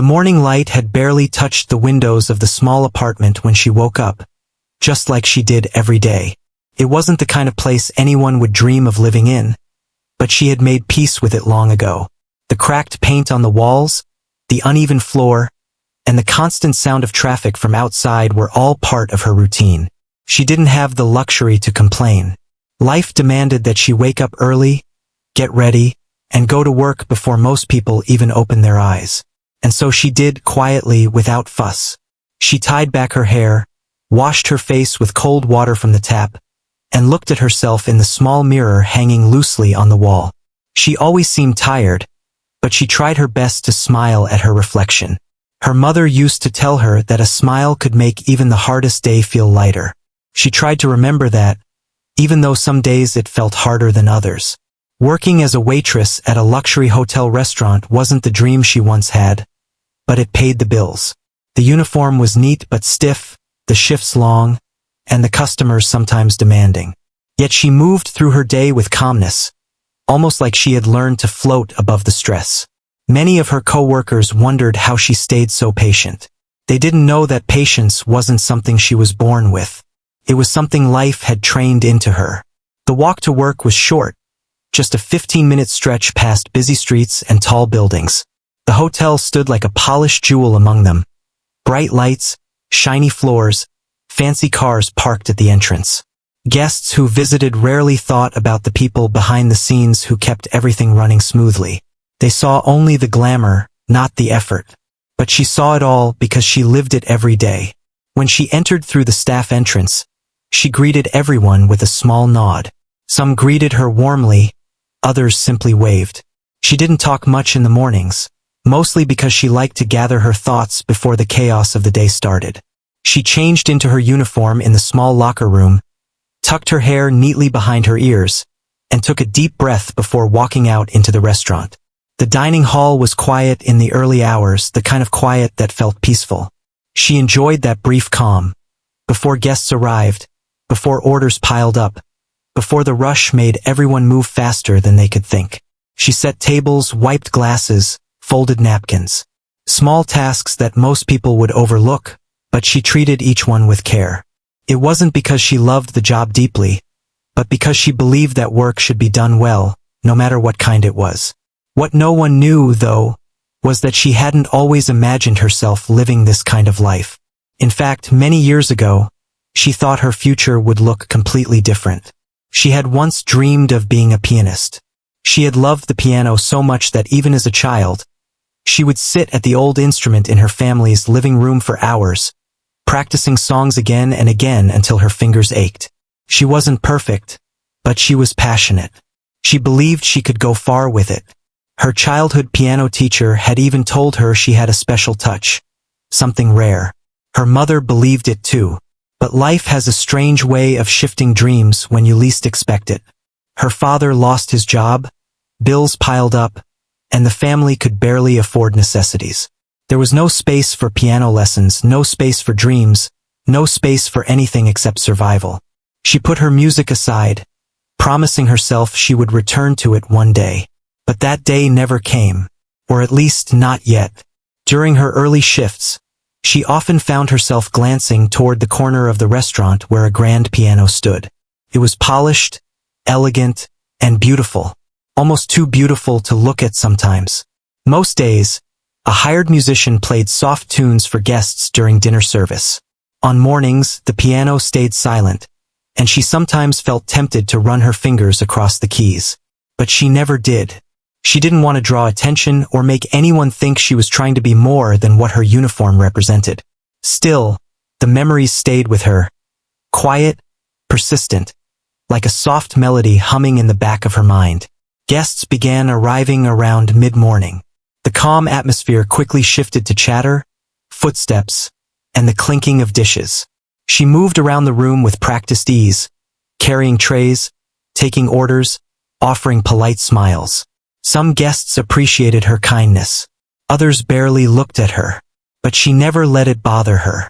The morning light had barely touched the windows of the small apartment when she woke up, just like she did every day. It wasn't the kind of place anyone would dream of living in, but she had made peace with it long ago. The cracked paint on the walls, the uneven floor, and the constant sound of traffic from outside were all part of her routine. She didn't have the luxury to complain. Life demanded that she wake up early, get ready, and go to work before most people even open their eyes. And so she did quietly, without fuss. She tied back her hair, washed her face with cold water from the tap, and looked at herself in the small mirror hanging loosely on the wall. She always seemed tired, but she tried her best to smile at her reflection. Her mother used to tell her that a smile could make even the hardest day feel lighter. She tried to remember that, even though some days it felt harder than others. Working as a waitress at a luxury hotel restaurant wasn't the dream she once had, but it paid the bills. The uniform was neat but stiff, the shifts long, and the customers sometimes demanding. Yet she moved through her day with calmness, almost like she had learned to float above the stress. Many of her co-workers wondered how she stayed so patient. They didn't know that patience wasn't something she was born with. It was something life had trained into her. The walk to work was short, just a 15-minute stretch past busy streets and tall buildings. The hotel stood like a polished jewel among them. Bright lights, shiny floors, fancy cars parked at the entrance. Guests who visited rarely thought about the people behind the scenes who kept everything running smoothly. They saw only the glamour, not the effort. But she saw it all because she lived it every day. When she entered through the staff entrance, she greeted everyone with a small nod. Some greeted her warmly, others simply waved. She didn't talk much in the mornings, mostly because she liked to gather her thoughts before the chaos of the day started. She changed into her uniform in the small locker room, tucked her hair neatly behind her ears, and took a deep breath before walking out into the restaurant. The dining hall was quiet in the early hours, the kind of quiet that felt peaceful. She enjoyed that brief calm, before guests arrived, before orders piled up, before the rush made everyone move faster than they could think. She set tables, wiped glasses, folded napkins. Small tasks that most people would overlook, but she treated each one with care. It wasn't because she loved the job deeply, but because she believed that work should be done well, no matter what kind it was. What no one knew, though, was that she hadn't always imagined herself living this kind of life. In fact, many years ago, she thought her future would look completely different. She had once dreamed of being a pianist. She had loved the piano so much that even as a child, she would sit at the old instrument in her family's living room for hours, practicing songs again and again until her fingers ached. She wasn't perfect, but she was passionate. She believed she could go far with it. Her childhood piano teacher had even told her she had a special touch, something rare. Her mother believed it too. But life has a strange way of shifting dreams when you least expect it. Her father lost his job, bills piled up, and the family could barely afford necessities. There was no space for piano lessons, no space for dreams, no space for anything except survival. She put her music aside, promising herself she would return to it one day. But that day never came, or at least not yet. During her early shifts, she often found herself glancing toward the corner of the restaurant where a grand piano stood. It was polished, elegant, and beautiful, almost too beautiful to look at sometimes. Most days, a hired musician played soft tunes for guests during dinner service. On mornings, the piano stayed silent, and she sometimes felt tempted to run her fingers across the keys. But she never did. She didn't want to draw attention or make anyone think she was trying to be more than what her uniform represented. Still, the memories stayed with her, quiet, persistent, like a soft melody humming in the back of her mind. Guests began arriving around mid-morning. The calm atmosphere quickly shifted to chatter, footsteps, and the clinking of dishes. She moved around the room with practiced ease, carrying trays, taking orders, offering polite smiles. Some guests appreciated her kindness. Others barely looked at her. But she never let it bother her.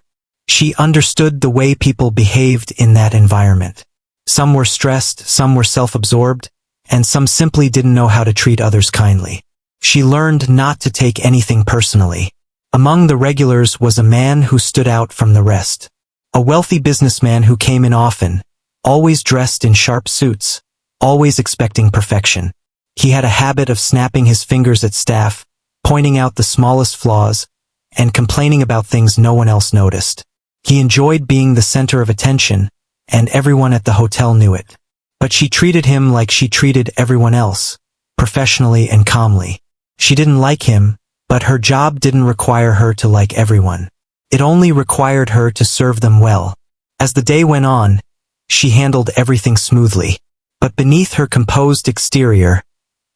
She understood the way people behaved in that environment. Some were stressed, some were self-absorbed, and some simply didn't know how to treat others kindly. She learned not to take anything personally. Among the regulars was a man who stood out from the rest. A wealthy businessman who came in often, always dressed in sharp suits, always expecting perfection. He had a habit of snapping his fingers at staff, pointing out the smallest flaws, and complaining about things no one else noticed. He enjoyed being the center of attention, and everyone at the hotel knew it. But she treated him like she treated everyone else, professionally and calmly. She didn't like him, but her job didn't require her to like everyone. It only required her to serve them well. As the day went on, she handled everything smoothly. But beneath her composed exterior,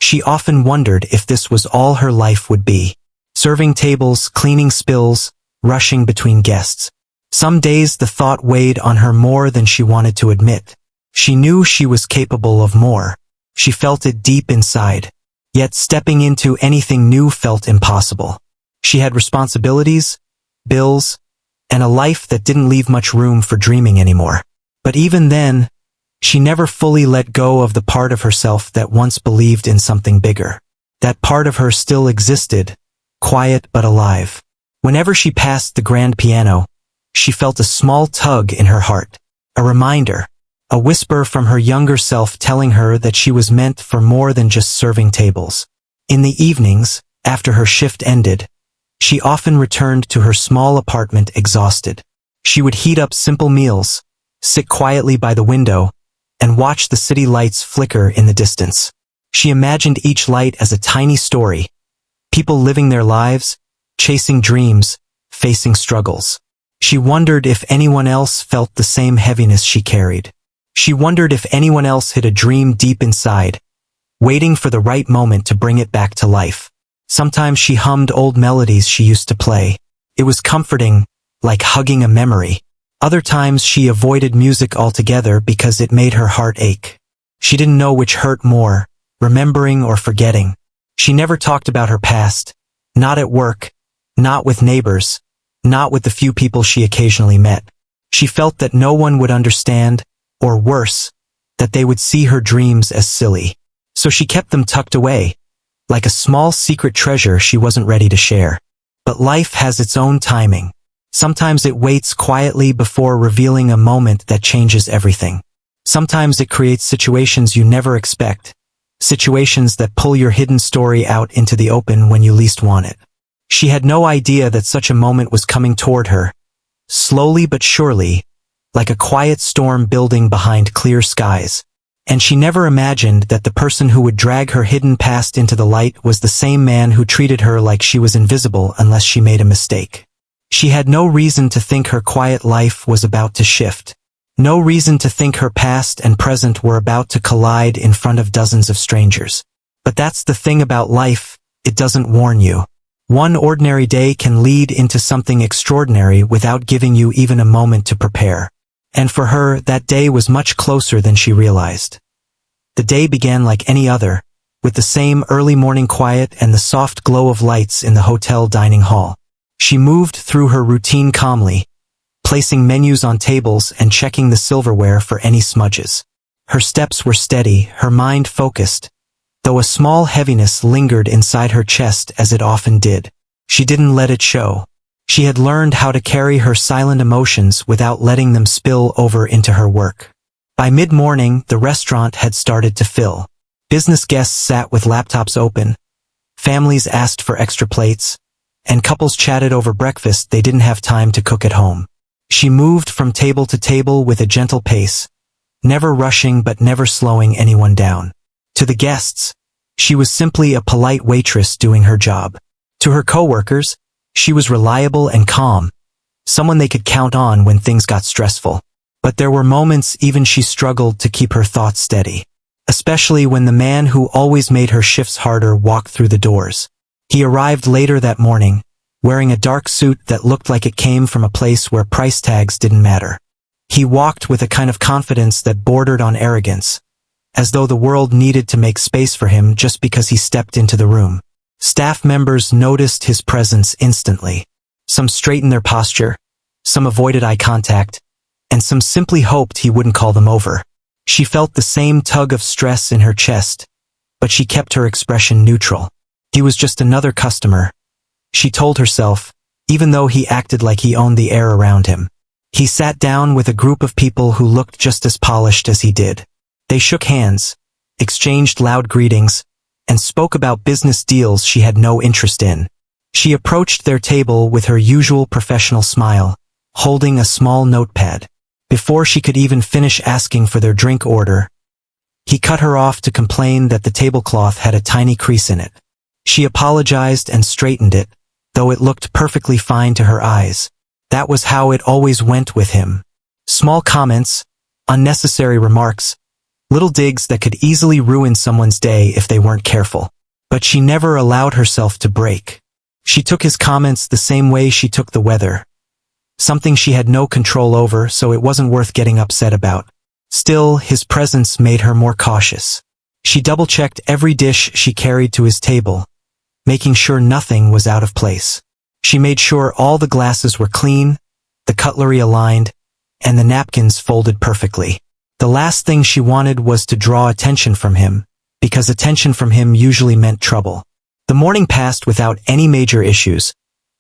she often wondered if this was all her life would be. Serving tables, cleaning spills, rushing between guests. Some days the thought weighed on her more than she wanted to admit. She knew she was capable of more. She felt it deep inside. Yet stepping into anything new felt impossible. She had responsibilities, bills, and a life that didn't leave much room for dreaming anymore. But even then, she never fully let go of the part of herself that once believed in something bigger. That part of her still existed, quiet but alive. Whenever she passed the grand piano, she felt a small tug in her heart. A reminder, a whisper from her younger self telling her that she was meant for more than just serving tables. In the evenings, after her shift ended, she often returned to her small apartment exhausted. She would heat up simple meals, sit quietly by the window, and watch the city lights flicker in the distance. She imagined each light as a tiny story, people living their lives, chasing dreams, facing struggles. She wondered if anyone else felt the same heaviness she carried. She wondered if anyone else had a dream deep inside, waiting for the right moment to bring it back to life. Sometimes she hummed old melodies she used to play. It was comforting, like hugging a memory. Other times she avoided music altogether because it made her heart ache. She didn't know which hurt more, remembering or forgetting. She never talked about her past, not at work, not with neighbors, not with the few people she occasionally met. She felt that no one would understand, or worse, that they would see her dreams as silly. So she kept them tucked away, like a small secret treasure she wasn't ready to share. But life has its own timing. Sometimes it waits quietly before revealing a moment that changes everything. Sometimes it creates situations you never expect, situations that pull your hidden story out into the open when you least want it. She had no idea that such a moment was coming toward her, slowly but surely, like a quiet storm building behind clear skies. And she never imagined that the person who would drag her hidden past into the light was the same man who treated her like she was invisible unless she made a mistake. She had no reason to think her quiet life was about to shift. No reason to think her past and present were about to collide in front of dozens of strangers. But that's the thing about life, it doesn't warn you. One ordinary day can lead into something extraordinary without giving you even a moment to prepare. And for her, that day was much closer than she realized. The day began like any other, with the same early morning quiet and the soft glow of lights in the hotel dining hall. She moved through her routine calmly, placing menus on tables and checking the silverware for any smudges. Her steps were steady, her mind focused, though a small heaviness lingered inside her chest as it often did. She didn't let it show. She had learned how to carry her silent emotions without letting them spill over into her work. By mid-morning, the restaurant had started to fill. Business guests sat with laptops open. Families asked for extra plates, and couples chatted over breakfast they didn't have time to cook at home. She moved from table to table with a gentle pace, never rushing but never slowing anyone down. To the guests, she was simply a polite waitress doing her job. To her coworkers, she was reliable and calm, someone they could count on when things got stressful. But there were moments even she struggled to keep her thoughts steady, especially when the man who always made her shifts harder walked through the doors. He arrived later that morning, wearing a dark suit that looked like it came from a place where price tags didn't matter. He walked with a kind of confidence that bordered on arrogance, as though the world needed to make space for him just because he stepped into the room. Staff members noticed his presence instantly. Some straightened their posture, some avoided eye contact, and some simply hoped he wouldn't call them over. She felt the same tug of stress in her chest, but she kept her expression neutral. He was just another customer, she told herself, even though he acted like he owned the air around him. He sat down with a group of people who looked just as polished as he did. They shook hands, exchanged loud greetings, and spoke about business deals she had no interest in. She approached their table with her usual professional smile, holding a small notepad. Before she could even finish asking for their drink order, he cut her off to complain that the tablecloth had a tiny crease in it. She apologized and straightened it, though it looked perfectly fine to her eyes. That was how it always went with him. Small comments, unnecessary remarks, little digs that could easily ruin someone's day if they weren't careful. But she never allowed herself to break. She took his comments the same way she took the weather. Something she had no control over, so it wasn't worth getting upset about. Still, his presence made her more cautious. She double-checked every dish she carried to his table, making sure nothing was out of place. She made sure all the glasses were clean, the cutlery aligned, and the napkins folded perfectly. The last thing she wanted was to draw attention from him, because attention from him usually meant trouble. The morning passed without any major issues,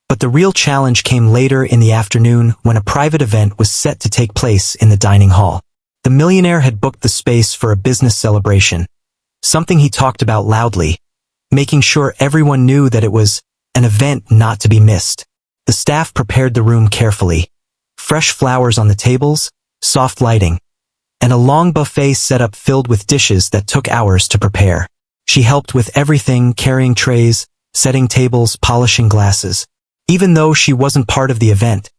but the real challenge came later in the afternoon when a private event was set to take place in the dining hall. The millionaire had booked the space for a business celebration, something he talked about loudly, making sure everyone knew that it was an event not to be missed. The staff prepared the room carefully. Fresh flowers on the tables, soft lighting, and a long buffet set up filled with dishes that took hours to prepare. She helped with everything, carrying trays, setting tables, polishing glasses. Even though she wasn't part of the event,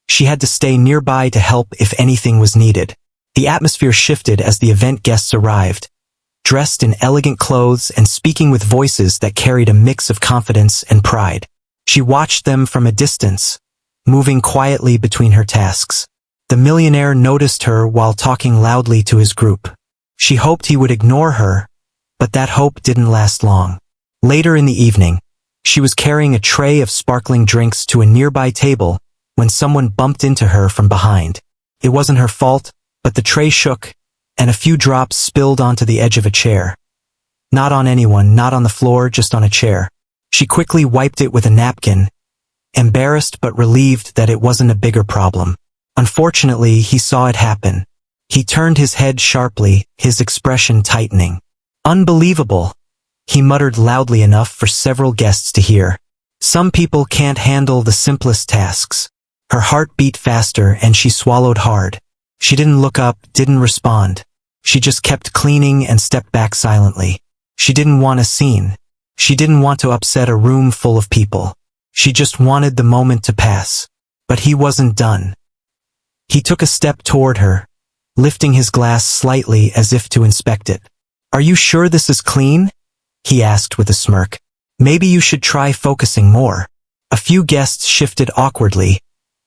she had to stay nearby to help if anything was needed. The atmosphere shifted as the event guests arrived, dressed in elegant clothes and speaking with voices that carried a mix of confidence and pride. She watched them from a distance, moving quietly between her tasks. The millionaire noticed her while talking loudly to his group. She hoped he would ignore her, but that hope didn't last long. Later in the evening, she was carrying a tray of sparkling drinks to a nearby table when someone bumped into her from behind. It wasn't her fault, but the tray shook, and a few drops spilled onto the edge of a chair. Not on anyone, not on the floor, just on a chair. She quickly wiped it with a napkin, embarrassed but relieved that it wasn't a bigger problem. Unfortunately, he saw it happen. He turned his head sharply, his expression tightening. Unbelievable, he muttered loudly enough for several guests to hear. Some people can't handle the simplest tasks. Her heart beat faster and she swallowed hard. She didn't look up, didn't respond. She just kept cleaning and stepped back silently. She didn't want a scene. She didn't want to upset a room full of people. She just wanted the moment to pass. But he wasn't done. He took a step toward her, lifting his glass slightly as if to inspect it. "Are you sure this is clean?" he asked with a smirk. "Maybe you should try focusing more." A few guests shifted awkwardly,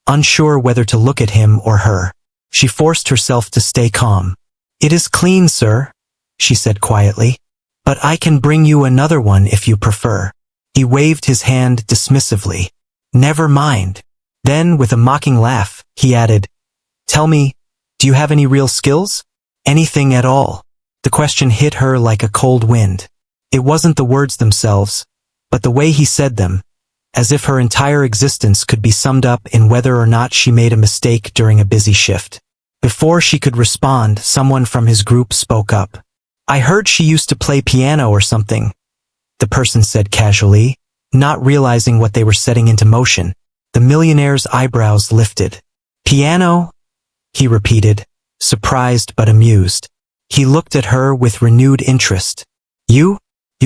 unsure whether to look at him or her. She forced herself to stay calm. "It is clean, sir," she said quietly. "But I can bring you another one if you prefer." He waved his hand dismissively. "Never mind." Then, with a mocking laugh, he added, "Tell me, do you have any real skills? Anything at all?" The question hit her like a cold wind. It wasn't the words themselves, but the way he said them, as if her entire existence could be summed up in whether or not she made a mistake during a busy shift. Before she could respond, someone from his group spoke up. "I heard she used to play piano or something," the person said casually, not realizing what they were setting into motion. The millionaire's eyebrows lifted. "Piano?" he repeated, surprised but amused. He looked at her with renewed interest. You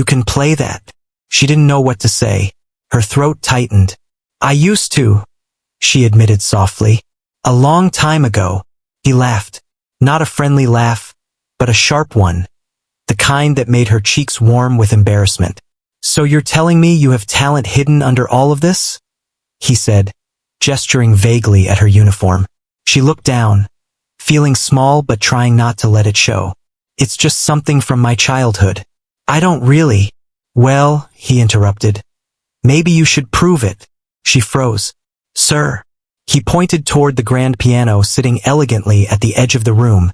can play that?" She didn't know what to say. Her throat tightened. "I used to," she admitted softly. "A long time ago." He laughed. Not a friendly laugh, but a sharp one. The kind that made her cheeks warm with embarrassment. "So you're telling me you have talent hidden under all of this?" he said, gesturing vaguely at her uniform. She looked down, feeling small but trying not to let it show. "It's just something from my childhood. I don't really." "Well," he interrupted, "maybe you should prove it." She froze. "Sir." He pointed toward the grand piano sitting elegantly at the edge of the room,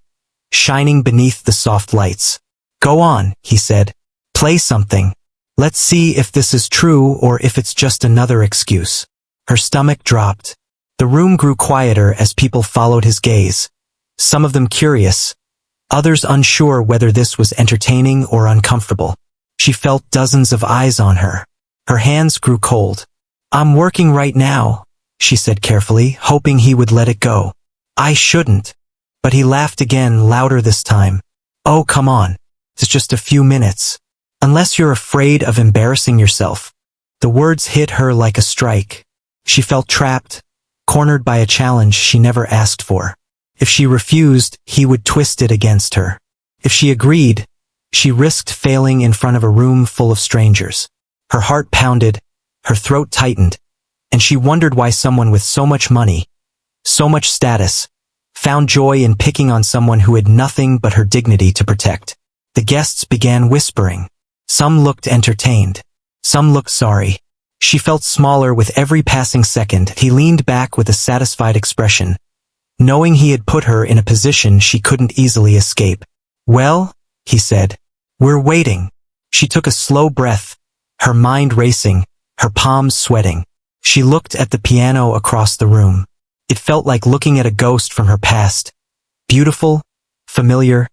shining beneath the soft lights. "Go on," he said. "Play something. Let's see if this is true or if it's just another excuse." Her stomach dropped. The room grew quieter as people followed his gaze, some of them curious, others unsure whether this was entertaining or uncomfortable. She felt dozens of eyes on her. Her hands grew cold. "I'm working right now," she said carefully, hoping he would let it go. "I shouldn't." But he laughed again, louder this time. "Oh, come on. It's just a few minutes. Unless you're afraid of embarrassing yourself." The words hit her like a strike. She felt trapped, cornered by a challenge she never asked for. If she refused, he would twist it against her. If she agreed, she risked failing in front of a room full of strangers. Her heart pounded, her throat tightened, and she wondered why someone with so much money, so much status, found joy in picking on someone who had nothing but her dignity to protect. The guests began whispering. Some looked entertained. Some looked sorry. She felt smaller with every passing second. He leaned back with a satisfied expression, knowing he had put her in a position she couldn't easily escape. "Well," he said, "we're waiting." She took a slow breath, her mind racing, her palms sweating. She looked at the piano across the room. It felt like looking at a ghost from her past, beautiful, familiar,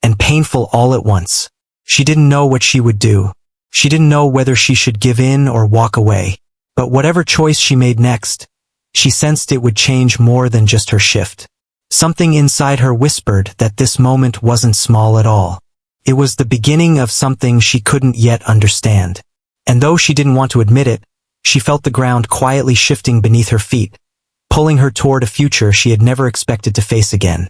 and painful all at once. She didn't know what she would do. She didn't know whether she should give in or walk away. But whatever choice she made next, she sensed it would change more than just her shift. Something inside her whispered that this moment wasn't small at all. It was the beginning of something she couldn't yet understand. And though she didn't want to admit it, she felt the ground quietly shifting beneath her feet, pulling her toward a future she had never expected to face again.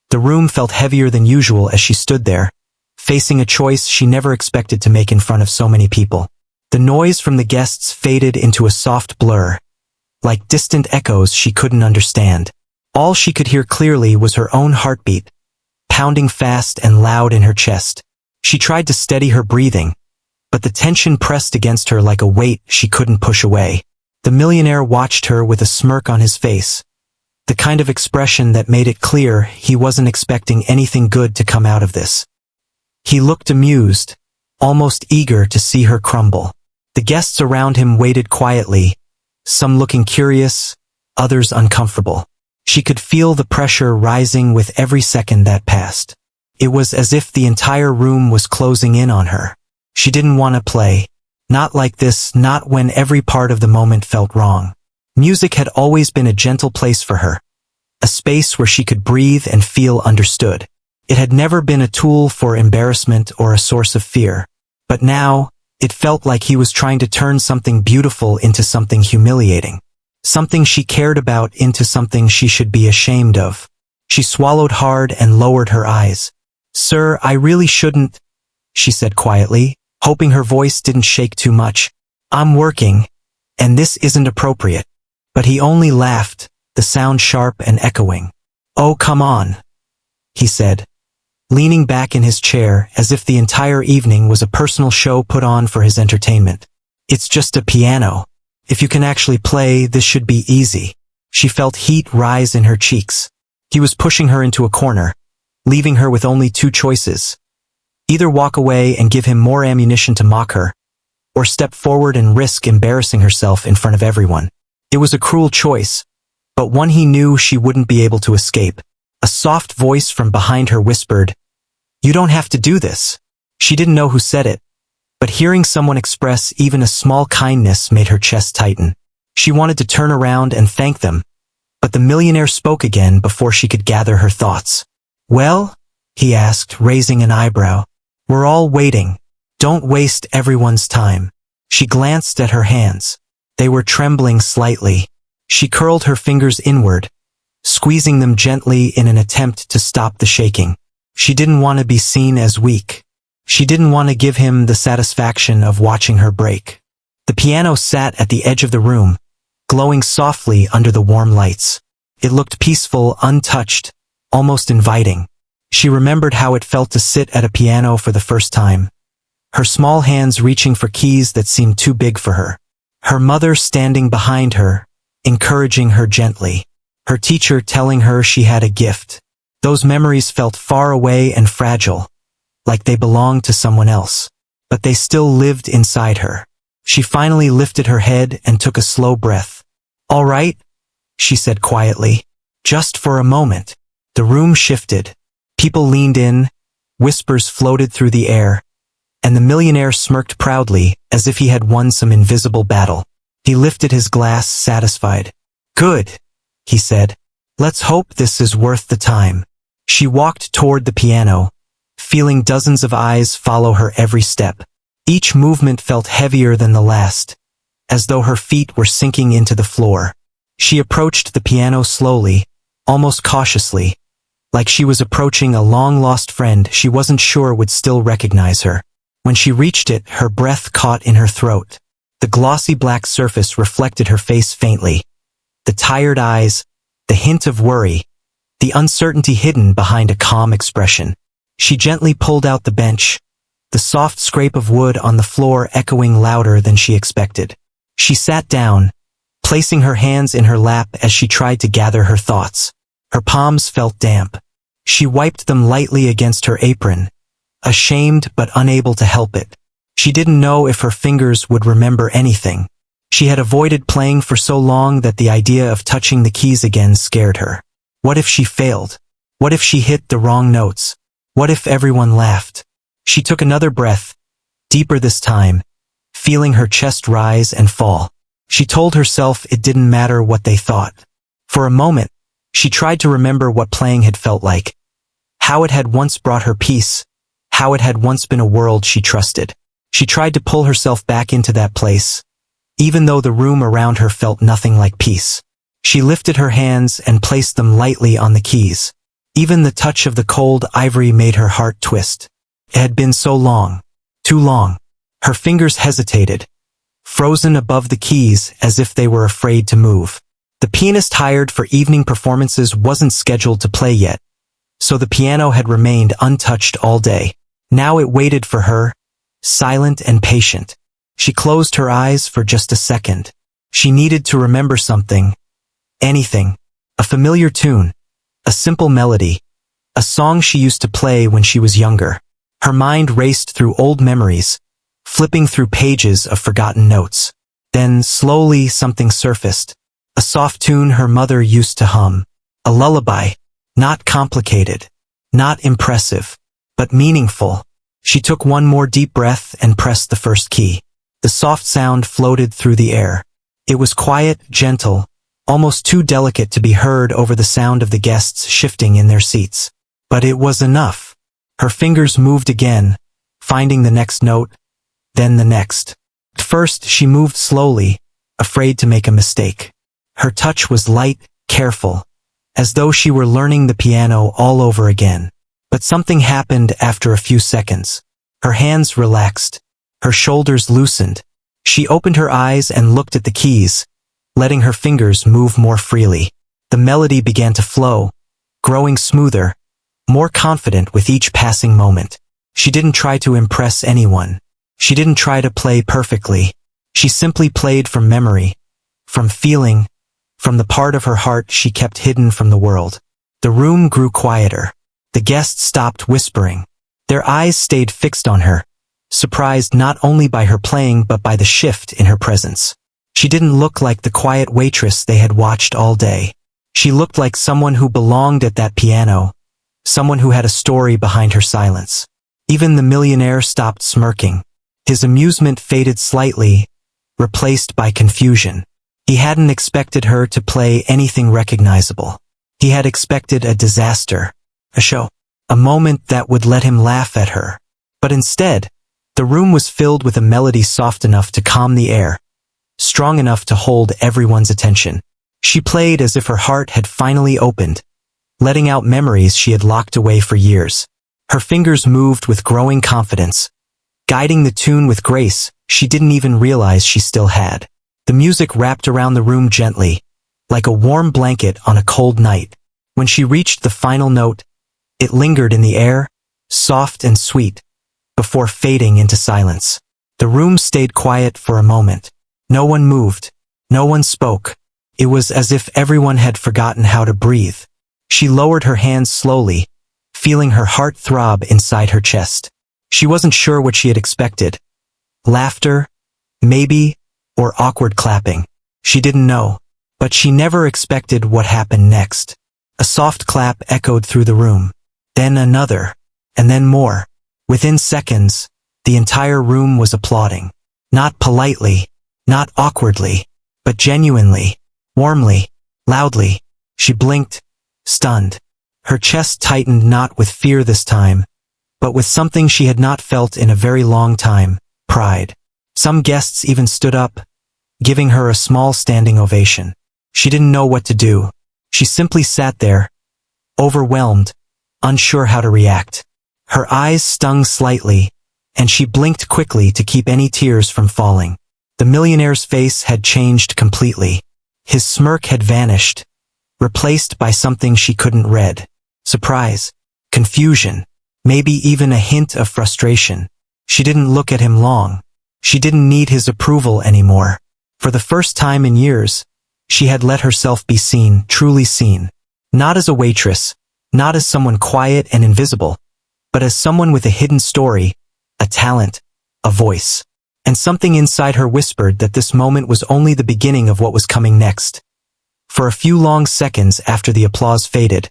The room felt heavier than usual as she stood there, facing a choice she never expected to make in front of so many people. The noise from the guests faded into a soft blur, like distant echoes she couldn't understand. All she could hear clearly was her own heartbeat, pounding fast and loud in her chest. She tried to steady her breathing, but the tension pressed against her like a weight she couldn't push away. The millionaire watched her with a smirk on his face, the kind of expression that made it clear he wasn't expecting anything good to come out of this. He looked amused, almost eager to see her crumble. The guests around him waited quietly, some looking curious, others uncomfortable. She could feel the pressure rising with every second that passed. It was as if the entire room was closing in on her. She didn't want to play. Not like this, not when every part of the moment felt wrong. Music had always been a gentle place for her, a space where she could breathe and feel understood. It had never been a tool for embarrassment or a source of fear. But now, it felt like he was trying to turn something beautiful into something humiliating. Something she cared about into something she should be ashamed of. She swallowed hard and lowered her eyes. "Sir, I really shouldn't," she said quietly, hoping her voice didn't shake too much. "I'm working, and this isn't appropriate." But he only laughed, the sound sharp and echoing. "Oh, come on," he said, leaning back in his chair as if the entire evening was a personal show put on for his entertainment. "It's just a piano. If you can actually play, this should be easy." She felt heat rise in her cheeks. He was pushing her into a corner, leaving her with only two choices. Either walk away and give him more ammunition to mock her, or step forward and risk embarrassing herself in front of everyone. It was a cruel choice, but one he knew she wouldn't be able to escape. A soft voice from behind her whispered, "You don't have to do this." She didn't know who said it, but hearing someone express even a small kindness made her chest tighten. She wanted to turn around and thank them, but the millionaire spoke again before she could gather her thoughts. "Well?" he asked, raising an eyebrow. "We're all waiting. Don't waste everyone's time." She glanced at her hands. They were trembling slightly. She curled her fingers inward, squeezing them gently in an attempt to stop the shaking. She didn't want to be seen as weak. She didn't want to give him the satisfaction of watching her break. The piano sat at the edge of the room, glowing softly under the warm lights. It looked peaceful, untouched, almost inviting. She remembered how it felt to sit at a piano for the first time, her small hands reaching for keys that seemed too big for her. Her mother standing behind her, encouraging her gently. Her teacher telling her she had a gift. Those memories felt far away and fragile, like they belonged to someone else. But they still lived inside her. She finally lifted her head and took a slow breath. "All right," she said quietly. Just for a moment. The room shifted. People leaned in, whispers floated through the air, and the millionaire smirked proudly as if he had won some invisible battle. He lifted his glass, satisfied. "Good," he said. "Let's hope this is worth the time." She walked toward the piano, feeling dozens of eyes follow her every step. Each movement felt heavier than the last, as though her feet were sinking into the floor. She approached the piano slowly, almost cautiously, like she was approaching a long-lost friend she wasn't sure would still recognize her. When she reached it, her breath caught in her throat. The glossy black surface reflected her face faintly. The tired eyes, the hint of worry, the uncertainty hidden behind a calm expression. She gently pulled out the bench, the soft scrape of wood on the floor echoing louder than she expected. She sat down, placing her hands in her lap as she tried to gather her thoughts. Her palms felt damp. She wiped them lightly against her apron, ashamed but unable to help it. She didn't know if her fingers would remember anything. She had avoided playing for so long that the idea of touching the keys again scared her. What if she failed? What if she hit the wrong notes? What if everyone laughed? She took another breath, deeper this time, feeling her chest rise and fall. She told herself it didn't matter what they thought. For a moment, she tried to remember what playing had felt like, how it had once brought her peace, how it had once been a world she trusted. She tried to pull herself back into that place, even though the room around her felt nothing like peace. She lifted her hands and placed them lightly on the keys. Even the touch of the cold ivory made her heart twist. It had been so long, too long. Her fingers hesitated, frozen above the keys as if they were afraid to move. The pianist hired for evening performances wasn't scheduled to play yet, so the piano had remained untouched all day. Now it waited for her, silent and patient. She closed her eyes for just a second. She needed to remember something, anything, a familiar tune, a simple melody, a song she used to play when she was younger. Her mind raced through old memories, flipping through pages of forgotten notes. Then, slowly, something surfaced. A soft tune her mother used to hum. A lullaby. Not complicated. Not impressive. But meaningful. She took one more deep breath and pressed the first key. The soft sound floated through the air. It was quiet, gentle, almost too delicate to be heard over the sound of the guests shifting in their seats. But it was enough. Her fingers moved again, finding the next note, then the next. At first, she moved slowly, afraid to make a mistake. Her touch was light, careful, as though she were learning the piano all over again. But something happened after a few seconds. Her hands relaxed. Her shoulders loosened. She opened her eyes and looked at the keys, letting her fingers move more freely. The melody began to flow, growing smoother, more confident with each passing moment. She didn't try to impress anyone. She didn't try to play perfectly. She simply played from memory, from feeling, from the part of her heart she kept hidden from the world. The room grew quieter. The guests stopped whispering. Their eyes stayed fixed on her, surprised not only by her playing but by the shift in her presence. She didn't look like the quiet waitress they had watched all day. She looked like someone who belonged at that piano, someone who had a story behind her silence. Even the millionaire stopped smirking. His amusement faded slightly, replaced by confusion. He hadn't expected her to play anything recognizable. He had expected a disaster, a show, a moment that would let him laugh at her. But instead, the room was filled with a melody soft enough to calm the air, strong enough to hold everyone's attention. She played as if her heart had finally opened, letting out memories she had locked away for years. Her fingers moved with growing confidence, guiding the tune with grace she didn't even realize she still had. The music wrapped around the room gently, like a warm blanket on a cold night. When she reached the final note, it lingered in the air, soft and sweet, before fading into silence. The room stayed quiet for a moment. No one moved. No one spoke. It was as if everyone had forgotten how to breathe. She lowered her hands slowly, feeling her heart throb inside her chest. She wasn't sure what she had expected. Laughter, maybe, or awkward clapping. She didn't know. But she never expected what happened next. A soft clap echoed through the room. Then another. And then more. Within seconds, the entire room was applauding. Not politely, not awkwardly, but genuinely, warmly, loudly. She blinked, stunned. Her chest tightened not with fear this time, but with something she had not felt in a very long time, pride. Some guests even stood up, giving her a small standing ovation. She didn't know what to do. She simply sat there, overwhelmed, unsure how to react. Her eyes stung slightly, and she blinked quickly to keep any tears from falling. The millionaire's face had changed completely. His smirk had vanished, replaced by something she couldn't read. Surprise, confusion, maybe even a hint of frustration. She didn't look at him long. She didn't need his approval anymore. For the first time in years, she had let herself be seen, truly seen. Not as a waitress, not as someone quiet and invisible, but as someone with a hidden story, a talent, a voice. And something inside her whispered that this moment was only the beginning of what was coming next. For a few long seconds after the applause faded,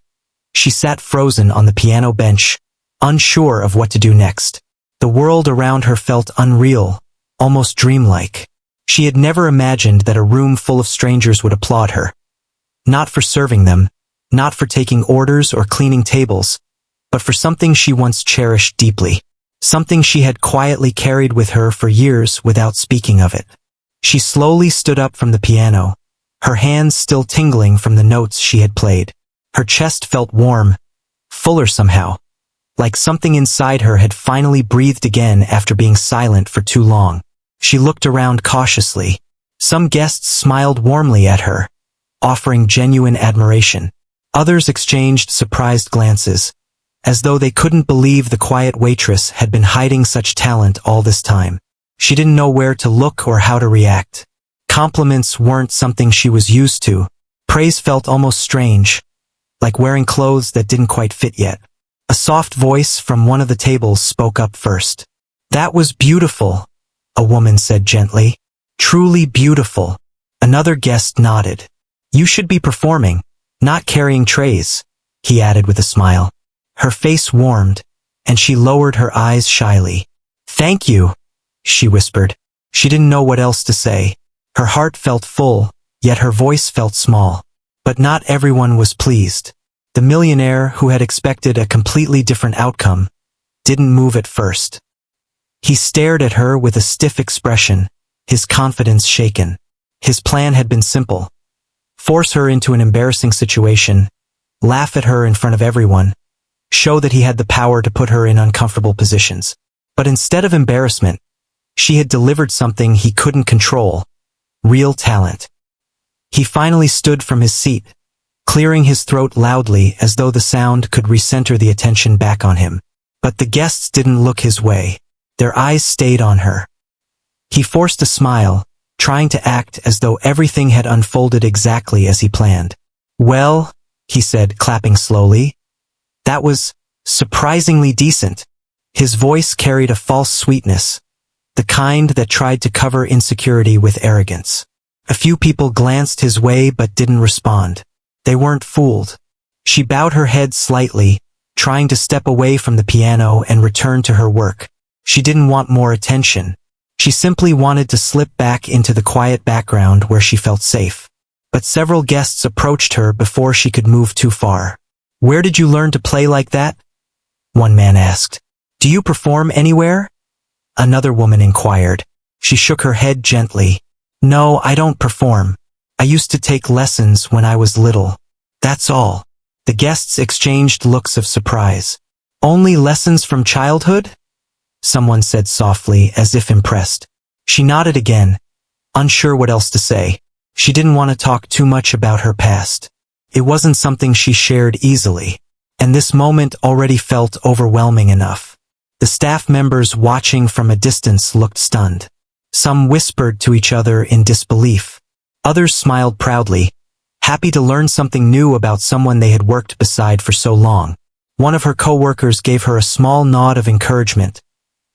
she sat frozen on the piano bench, unsure of what to do next. The world around her felt unreal, almost dreamlike. She had never imagined that a room full of strangers would applaud her. Not for serving them, not for taking orders or cleaning tables, but for something she once cherished deeply. Something she had quietly carried with her for years without speaking of it. She slowly stood up from the piano, her hands still tingling from the notes she had played. Her chest felt warm, fuller somehow, like something inside her had finally breathed again after being silent for too long. She looked around cautiously. Some guests smiled warmly at her, offering genuine admiration. Others exchanged surprised glances, as though they couldn't believe the quiet waitress had been hiding such talent all this time. She didn't know where to look or how to react. Compliments weren't something she was used to. Praise felt almost strange, like wearing clothes that didn't quite fit yet. A soft voice from one of the tables spoke up first. "That was beautiful," a woman said gently. "Truly beautiful." Another guest nodded. "You should be performing, not carrying trays," he added with a smile. Her face warmed, and she lowered her eyes shyly. "Thank you," she whispered. She didn't know what else to say. Her heart felt full, yet her voice felt small. But not everyone was pleased. The millionaire, who had expected a completely different outcome, didn't move at first. He stared at her with a stiff expression, his confidence shaken. His plan had been simple. Force her into an embarrassing situation, laugh at her in front of everyone, show that he had the power to put her in uncomfortable positions. But instead of embarrassment, she had delivered something he couldn't control, real talent. He finally stood from his seat, clearing his throat loudly as though the sound could recenter the attention back on him. But the guests didn't look his way. Their eyes stayed on her. He forced a smile, trying to act as though everything had unfolded exactly as he planned. "Well," he said, clapping slowly, "that was surprisingly decent." His voice carried a false sweetness, the kind that tried to cover insecurity with arrogance. A few people glanced his way but didn't respond. They weren't fooled. She bowed her head slightly, trying to step away from the piano and return to her work. She didn't want more attention. She simply wanted to slip back into the quiet background where she felt safe. But several guests approached her before she could move too far. "Where did you learn to play like that?" one man asked. "Do you perform anywhere?" another woman inquired. She shook her head gently. "No, I don't perform. I used to take lessons when I was little. That's all." The guests exchanged looks of surprise. "Only lessons from childhood?" someone said softly, as if impressed. She nodded again, unsure what else to say. She didn't want to talk too much about her past. It wasn't something she shared easily, and this moment already felt overwhelming enough. The staff members watching from a distance looked stunned. Some whispered to each other in disbelief. Others smiled proudly, happy to learn something new about someone they had worked beside for so long. One of her co-workers gave her a small nod of encouragement,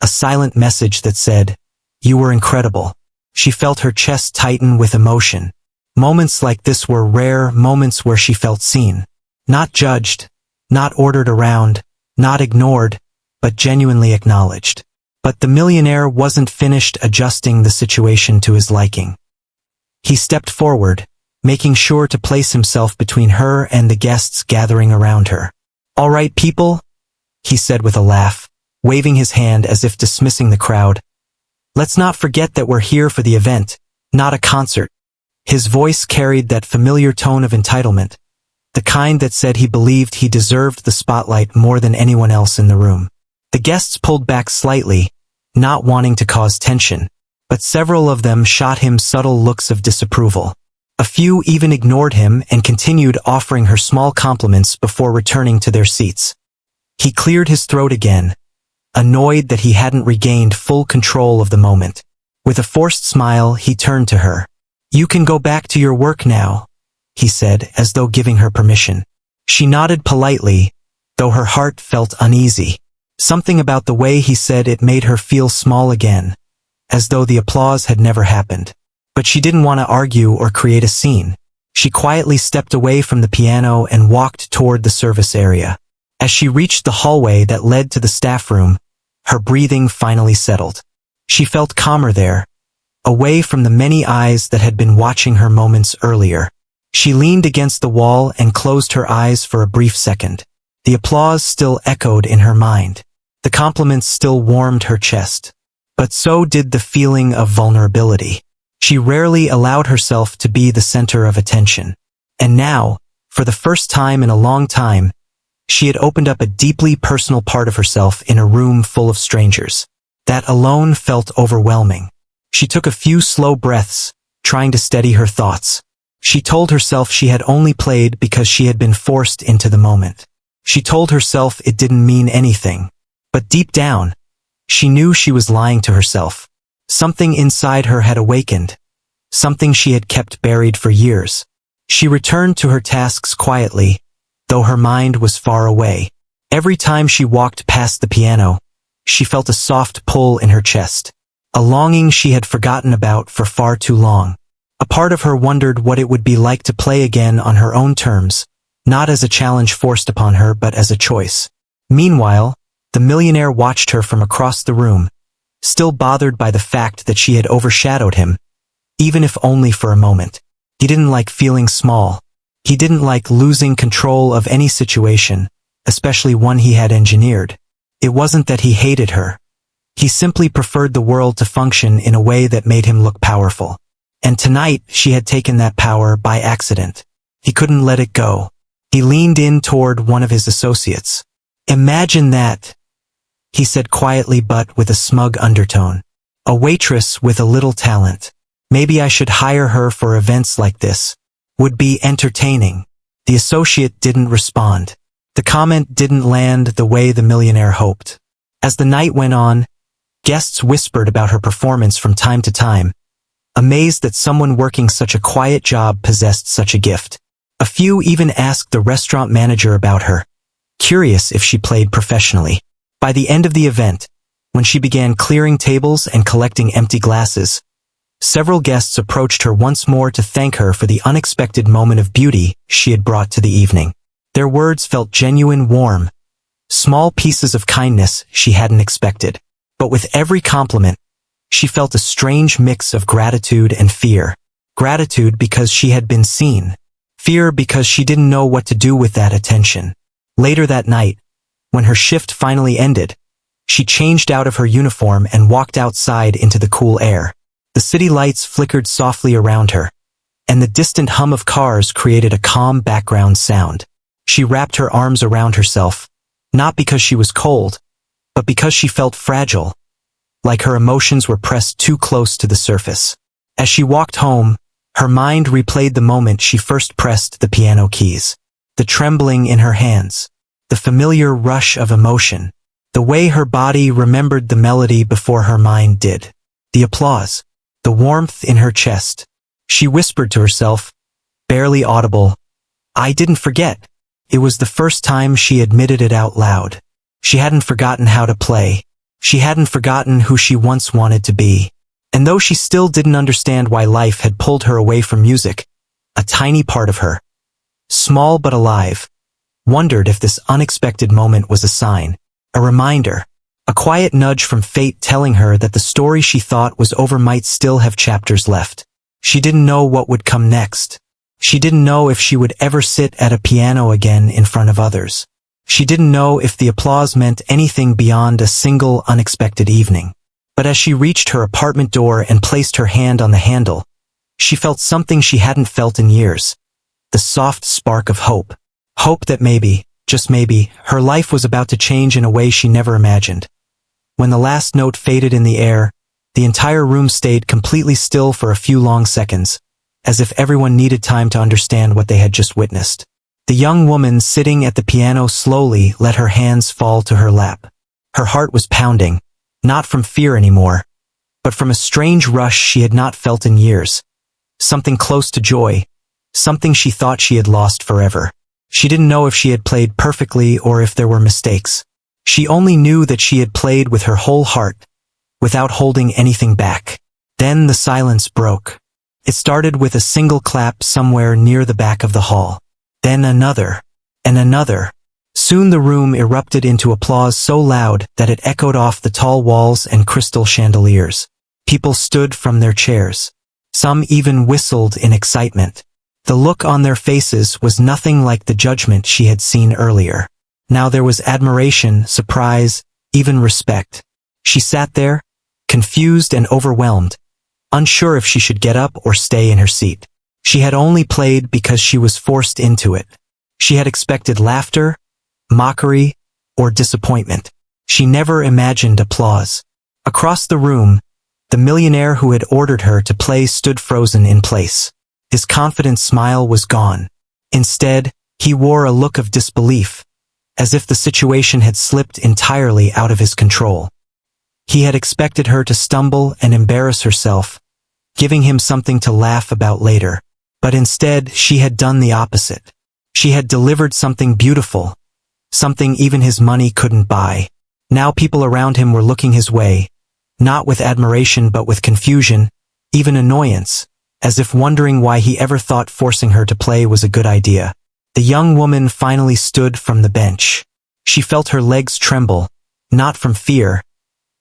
a silent message that said, "You were incredible." She felt her chest tighten with emotion. Moments like this were rare, moments where she felt seen. Not judged, not ordered around, not ignored, but genuinely acknowledged. But the millionaire wasn't finished adjusting the situation to his liking. He stepped forward, making sure to place himself between her and the guests gathering around her. "All right, people," he said with a laugh, waving his hand as if dismissing the crowd. "Let's not forget that we're here for the event, not a concert." His voice carried that familiar tone of entitlement, the kind that said he believed he deserved the spotlight more than anyone else in the room. The guests pulled back slightly, not wanting to cause tension, but several of them shot him subtle looks of disapproval. A few even ignored him and continued offering her small compliments before returning to their seats. He cleared his throat again, annoyed that he hadn't regained full control of the moment. With a forced smile, he turned to her. "You can go back to your work now," he said, as though giving her permission. She nodded politely, though her heart felt uneasy. Something about the way he said it made her feel small again, as though the applause had never happened. But she didn't want to argue or create a scene. She quietly stepped away from the piano and walked toward the service area. As she reached the hallway that led to the staff room, her breathing finally settled. She felt calmer there, away from the many eyes that had been watching her moments earlier. She leaned against the wall and closed her eyes for a brief second. The applause still echoed in her mind. The compliments still warmed her chest. But so did the feeling of vulnerability. She rarely allowed herself to be the center of attention. And now, for the first time in a long time, she had opened up a deeply personal part of herself in a room full of strangers. That alone felt overwhelming. She took a few slow breaths, trying to steady her thoughts. She told herself she had only played because she had been forced into the moment. She told herself it didn't mean anything. But deep down, she knew she was lying to herself. Something inside her had awakened, something she had kept buried for years. She returned to her tasks quietly, though her mind was far away. Every time she walked past the piano, she felt a soft pull in her chest, a longing she had forgotten about for far too long. A part of her wondered what it would be like to play again on her own terms, not as a challenge forced upon her but as a choice. Meanwhile, the millionaire watched her from across the room, still bothered by the fact that she had overshadowed him, even if only for a moment. He didn't like feeling small. He didn't like losing control of any situation, especially one he had engineered. It wasn't that he hated her. He simply preferred the world to function in a way that made him look powerful. And tonight, she had taken that power by accident. He couldn't let it go. He leaned in toward one of his associates. "Imagine that," he said quietly but with a smug undertone. "A waitress with a little talent. Maybe I should hire her for events like this. Would be entertaining." The associate didn't respond. The comment didn't land the way the millionaire hoped. As the night went on, guests whispered about her performance from time to time, amazed that someone working such a quiet job possessed such a gift. A few even asked the restaurant manager about her, curious if she played professionally. By the end of the event, when she began clearing tables and collecting empty glasses, several guests approached her once more to thank her for the unexpected moment of beauty she had brought to the evening. Their words felt genuine, warm, small pieces of kindness she hadn't expected. But with every compliment, she felt a strange mix of gratitude and fear. Gratitude because she had been seen. Fear because she didn't know what to do with that attention. Later that night, when her shift finally ended, she changed out of her uniform and walked outside into the cool air. The city lights flickered softly around her, and the distant hum of cars created a calm background sound. She wrapped her arms around herself, not because she was cold, but because she felt fragile, like her emotions were pressed too close to the surface. As she walked home, her mind replayed the moment she first pressed the piano keys. The trembling in her hands, the familiar rush of emotion, the way her body remembered the melody before her mind did. The applause, the warmth in her chest. She whispered to herself, barely audible, "I didn't forget." It was the first time she admitted it out loud. She hadn't forgotten how to play. She hadn't forgotten who she once wanted to be. And though she still didn't understand why life had pulled her away from music, a tiny part of her, small but alive, wondered if this unexpected moment was a sign, a reminder, a quiet nudge from fate telling her that the story she thought was over might still have chapters left. She didn't know what would come next. She didn't know if she would ever sit at a piano again in front of others. She didn't know if the applause meant anything beyond a single unexpected evening. But as she reached her apartment door and placed her hand on the handle, she felt something she hadn't felt in years. The soft spark of hope. Hope that maybe, just maybe, her life was about to change in a way she never imagined. When the last note faded in the air, the entire room stayed completely still for a few long seconds, as if everyone needed time to understand what they had just witnessed. The young woman sitting at the piano slowly let her hands fall to her lap. Her heart was pounding, not from fear anymore, but from a strange rush she had not felt in years. Something close to joy, something she thought she had lost forever. She didn't know if she had played perfectly or if there were mistakes. She only knew that she had played with her whole heart, without holding anything back. Then the silence broke. It started with a single clap somewhere near the back of the hall. Then another, and another. Soon the room erupted into applause so loud that it echoed off the tall walls and crystal chandeliers. People stood from their chairs. Some even whistled in excitement. The look on their faces was nothing like the judgment she had seen earlier. Now there was admiration, surprise, even respect. She sat there, confused and overwhelmed, unsure if she should get up or stay in her seat. She had only played because she was forced into it. She had expected laughter, mockery, or disappointment. She never imagined applause. Across the room, the millionaire who had ordered her to play stood frozen in place. His confident smile was gone. Instead, he wore a look of disbelief, as if the situation had slipped entirely out of his control. He had expected her to stumble and embarrass herself, giving him something to laugh about later. But instead, she had done the opposite. She had delivered something beautiful, something even his money couldn't buy. Now people around him were looking his way, not with admiration but with confusion, even annoyance, as if wondering why he ever thought forcing her to play was a good idea. The young woman finally stood from the bench. She felt her legs tremble, not from fear,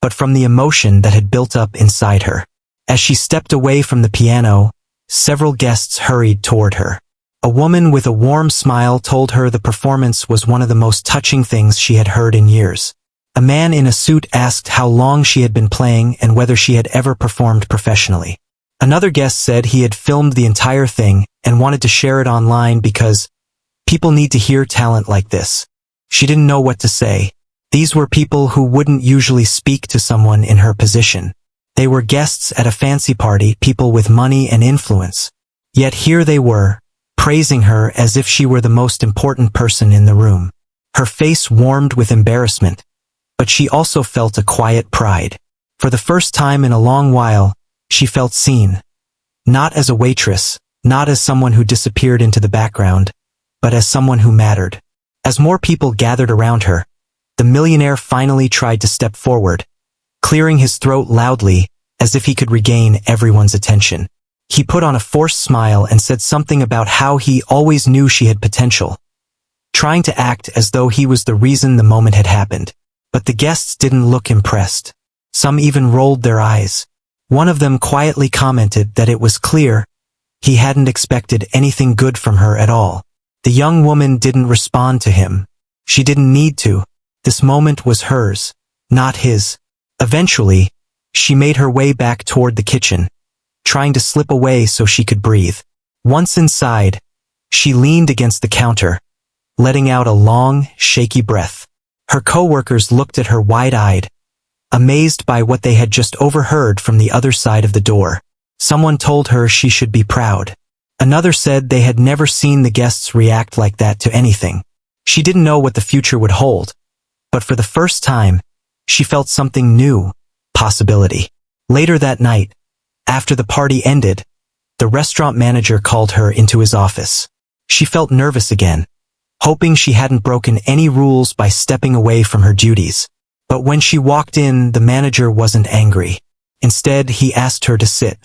but from the emotion that had built up inside her. As she stepped away from the piano, several guests hurried toward her. A woman with a warm smile told her the performance was one of the most touching things she had heard in years. A man in a suit asked how long she had been playing and whether she had ever performed professionally. Another guest said he had filmed the entire thing and wanted to share it online because people need to hear talent like this. She didn't know what to say. These were people who wouldn't usually speak to someone in her position. They were guests at a fancy party, people with money and influence. Yet here they were, praising her as if she were the most important person in the room. Her face warmed with embarrassment, but she also felt a quiet pride. For the first time in a long while, she felt seen. Not as a waitress, not as someone who disappeared into the background, but as someone who mattered. As more people gathered around her, the millionaire finally tried to step forward, clearing his throat loudly as if he could regain everyone's attention. He put on a forced smile and said something about how he always knew she had potential, trying to act as though he was the reason the moment had happened. But the guests didn't look impressed. Some even rolled their eyes. One of them quietly commented that it was clear he hadn't expected anything good from her at all. The young woman didn't respond to him. She didn't need to. This moment was hers, not his. Eventually, she made her way back toward the kitchen, trying to slip away so she could breathe. Once inside, she leaned against the counter, letting out a long, shaky breath. Her coworkers looked at her wide-eyed, amazed by what they had just overheard from the other side of the door. Someone told her she should be proud. Another said they had never seen the guests react like that to anything. She didn't know what the future would hold, but for the first time, she felt something new, possibility. Later that night, after the party ended, the restaurant manager called her into his office. She felt nervous again, hoping she hadn't broken any rules by stepping away from her duties. But when she walked in, the manager wasn't angry. Instead, he asked her to sit.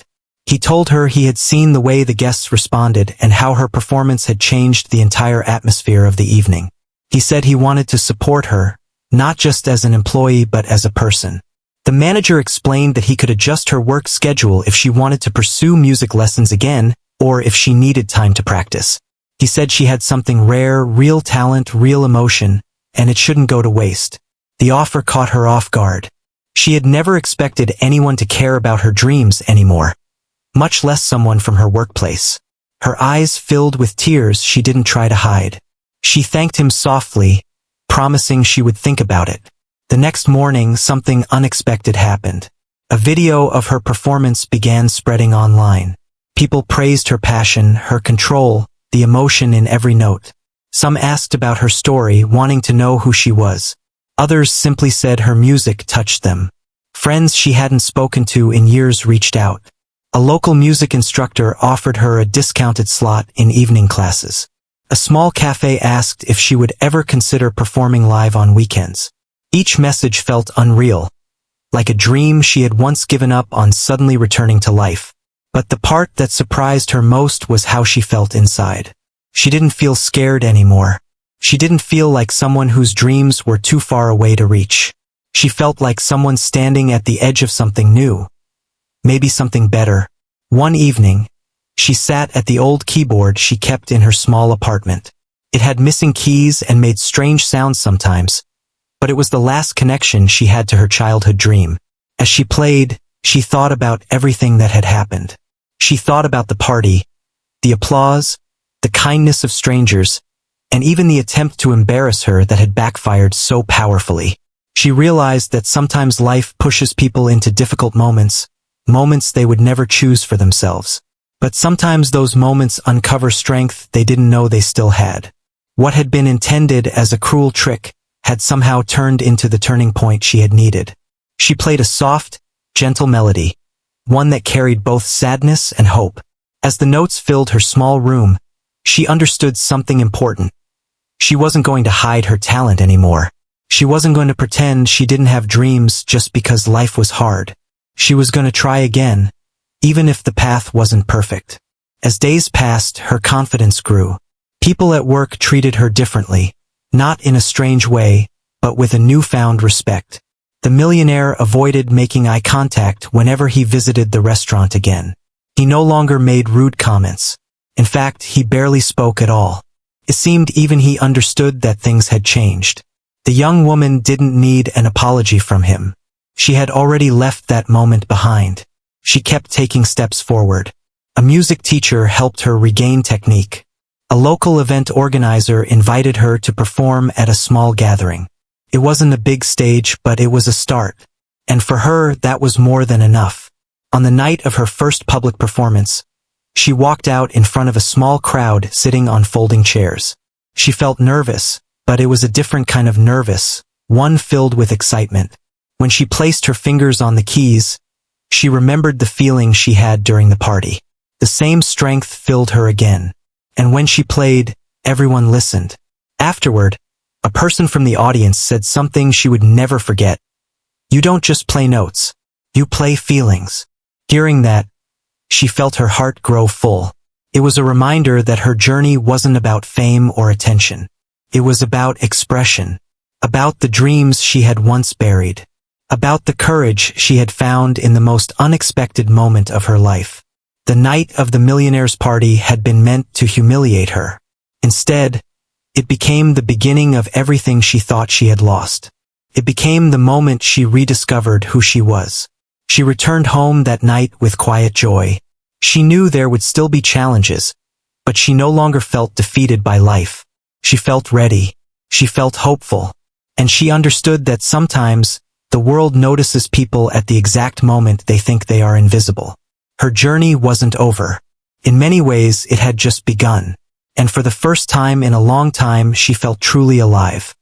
He told her he had seen the way the guests responded and how her performance had changed the entire atmosphere of the evening. He said he wanted to support her, not just as an employee but as a person. The manager explained that he could adjust her work schedule if she wanted to pursue music lessons again, or if she needed time to practice. He said she had something rare, real talent, real emotion, and it shouldn't go to waste. The offer caught her off guard. She had never expected anyone to care about her dreams anymore, much less someone from her workplace. Her eyes filled with tears she didn't try to hide. She thanked him softly, promising she would think about it. The next morning, something unexpected happened. A video of her performance began spreading online. People praised her passion, her control, the emotion in every note. Some asked about her story, wanting to know who she was. Others simply said her music touched them. Friends she hadn't spoken to in years reached out. A local music instructor offered her a discounted slot in evening classes. A small cafe asked if she would ever consider performing live on weekends. Each message felt unreal, like a dream she had once given up on suddenly returning to life. But the part that surprised her most was how she felt inside. She didn't feel scared anymore. She didn't feel like someone whose dreams were too far away to reach. She felt like someone standing at the edge of something new, maybe something better. One evening, she sat at the old keyboard she kept in her small apartment. It had missing keys and made strange sounds sometimes, but it was the last connection she had to her childhood dream. As she played, she thought about everything that had happened. She thought about the party, the applause, the kindness of strangers, and even the attempt to embarrass her that had backfired so powerfully. She realized that sometimes life pushes people into difficult moments they would never choose for themselves. But sometimes those moments uncover strength they didn't know they still had. What had been intended as a cruel trick had somehow turned into the turning point she had needed. She played a soft, gentle melody, one that carried both sadness and hope. As the notes filled her small room, she understood something important. She wasn't going to hide her talent anymore. She wasn't going to pretend she didn't have dreams just because life was hard. She was going to try again, even if the path wasn't perfect. As days passed, her confidence grew. People at work treated her differently, not in a strange way, but with a newfound respect. The millionaire avoided making eye contact whenever he visited the restaurant again. He no longer made rude comments. In fact, he barely spoke at all. It seemed even he understood that things had changed. The young woman didn't need an apology from him. She had already left that moment behind. She kept taking steps forward. A music teacher helped her regain technique. A local event organizer invited her to perform at a small gathering. It wasn't a big stage, but it was a start. And for her, that was more than enough. On the night of her first public performance, she walked out in front of a small crowd sitting on folding chairs. She felt nervous, but it was a different kind of nervous, one filled with excitement. When she placed her fingers on the keys, she remembered the feeling she had during the party. The same strength filled her again. And when she played, everyone listened. Afterward, a person from the audience said something she would never forget. "You don't just play notes. You play feelings." Hearing that, she felt her heart grow full. It was a reminder that her journey wasn't about fame or attention. It was about expression, about the dreams she had once buried, about the courage she had found in the most unexpected moment of her life. The night of the millionaire's party had been meant to humiliate her. Instead, it became the beginning of everything she thought she had lost. It became the moment she rediscovered who she was. She returned home that night with quiet joy. She knew there would still be challenges, but she no longer felt defeated by life. She felt ready. She felt hopeful. And she understood that sometimes the world notices people at the exact moment they think they are invisible. Her journey wasn't over. In many ways, it had just begun. And for the first time in a long time, she felt truly alive.